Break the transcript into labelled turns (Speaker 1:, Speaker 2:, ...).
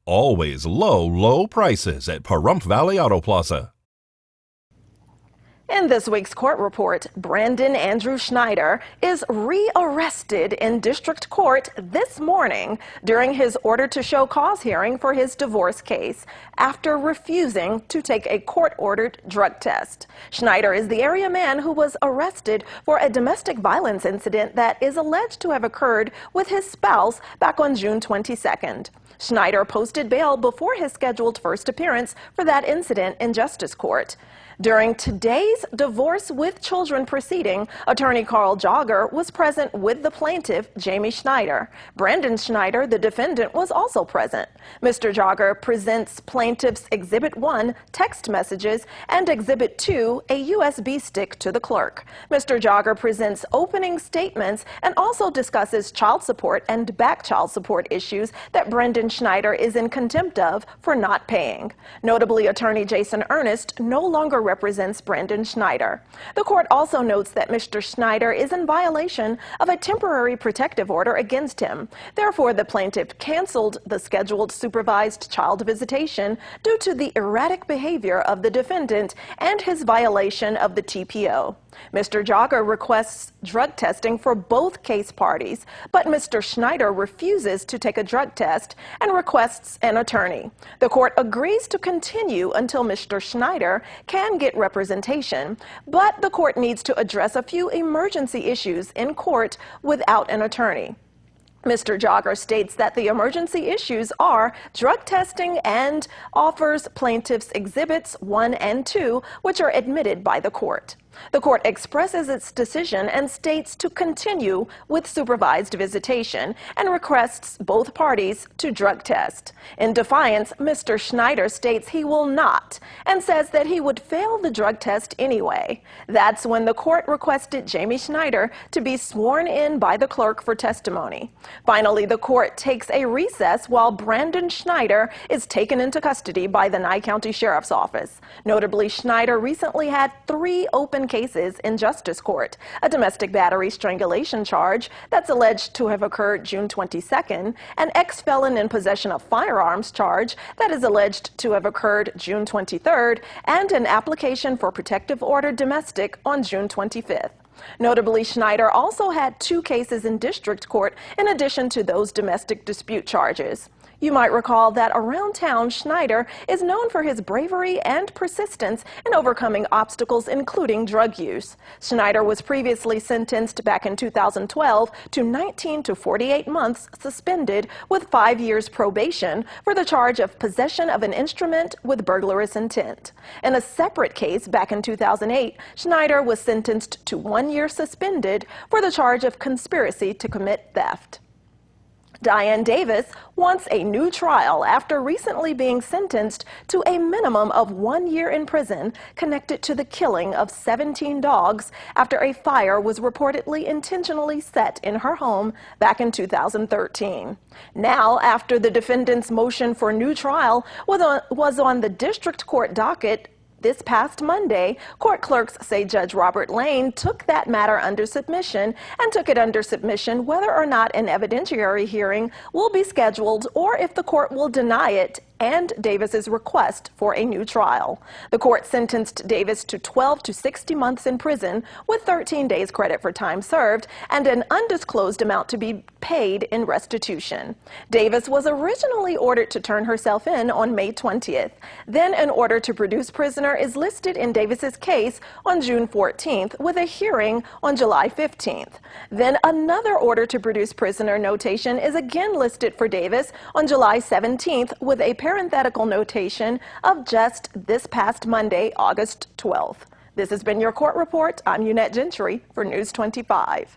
Speaker 1: Always low prices at Pahrump Valley Auto Plaza.
Speaker 2: In this week's court report, Brandon Andrew Schneider is rearrested in district court this morning during his order to show cause hearing for his divorce case after refusing to take a court-ordered drug test. Schneider is the area man who was arrested for a domestic violence incident that is alleged to have occurred with his spouse back on June 22nd. Schneider posted bail before his scheduled first appearance for that incident in Justice Court. During today's divorce with children proceeding, attorney Carl Jogger was present with the plaintiff, Jamie Schneider. Brandon Schneider, the defendant, was also present. Mr. Jogger presents plaintiff's Exhibit 1 text messages and Exhibit 2 a USB stick to the clerk. Mr. Jogger presents opening statements and also discusses child support and back child support issues that Brandon Schneider is in contempt of for not paying. Notably, attorney Jason Ernest no longer represents Brandon Schneider. The court also notes that Mr. Schneider is in violation of a temporary protective order against him. Therefore, the plaintiff canceled the scheduled supervised child visitation due to the erratic behavior of the defendant and his violation of the TPO. Mr. Jogger requests drug testing for both case parties, but Mr. Schneider refuses to take a drug test and requests an attorney. The court agrees to continue until Mr. Schneider can get representation, but the court needs to address a few emergency issues in court without an attorney. Mr. Jogger states that the emergency issues are drug testing and offers plaintiff's Exhibits 1 and 2, which are admitted by the court. The court expresses its decision and states to continue with supervised visitation and requests both parties to drug test. In defiance, Mr. Schneider states he will not and says that he would fail the drug test anyway. That's when the court requested Jamie Schneider to be sworn in by the clerk for testimony. Finally, the court takes a recess while Brandon Schneider is taken into custody by the Nye County Sheriff's Office. Notably, Schneider recently had 3 open cases in Justice Court: a domestic battery strangulation charge that's alleged to have occurred June 22nd, an ex-felon in possession of firearms charge that is alleged to have occurred June 23rd, and an application for protective order domestic on June 25th. Notably, Schneider also had 2 cases in district court in addition to those domestic dispute charges. You might recall that around town, Schneider is known for his bravery and persistence in overcoming obstacles, including drug use. Schneider was previously sentenced back in 2012 to 19 to 48 months suspended with 5 years probation for the charge of possession of an instrument with burglarious intent. In a separate case back in 2008, Schneider was sentenced to 1 year suspended for the charge of conspiracy to commit theft. Diane Davis wants a new trial after recently being sentenced to a minimum of 1 year in prison connected to the killing of 17 dogs after a fire was reportedly intentionally set in her home back in 2013. Now, after the defendant's motion for new trial was on the district court docket this past Monday, court clerks say Judge Robert Lane took that matter under submission and took it under submission whether or not an evidentiary hearing will be scheduled or if the court will deny it and Davis's request for a new trial. The court sentenced Davis to 12 to 60 months in prison with 13 days credit for time served and an undisclosed amount to be paid in restitution. Davis was originally ordered to turn herself in on May 20th. Then an order to produce prisoner is listed in Davis's case on June 14th with a hearing on July 15th. Then another order to produce prisoner notation is again listed for Davis on July 17th with a parenthetical notation of just this past Monday, August 12th. This has been your court report. I'm Eunette Gentry for News 25.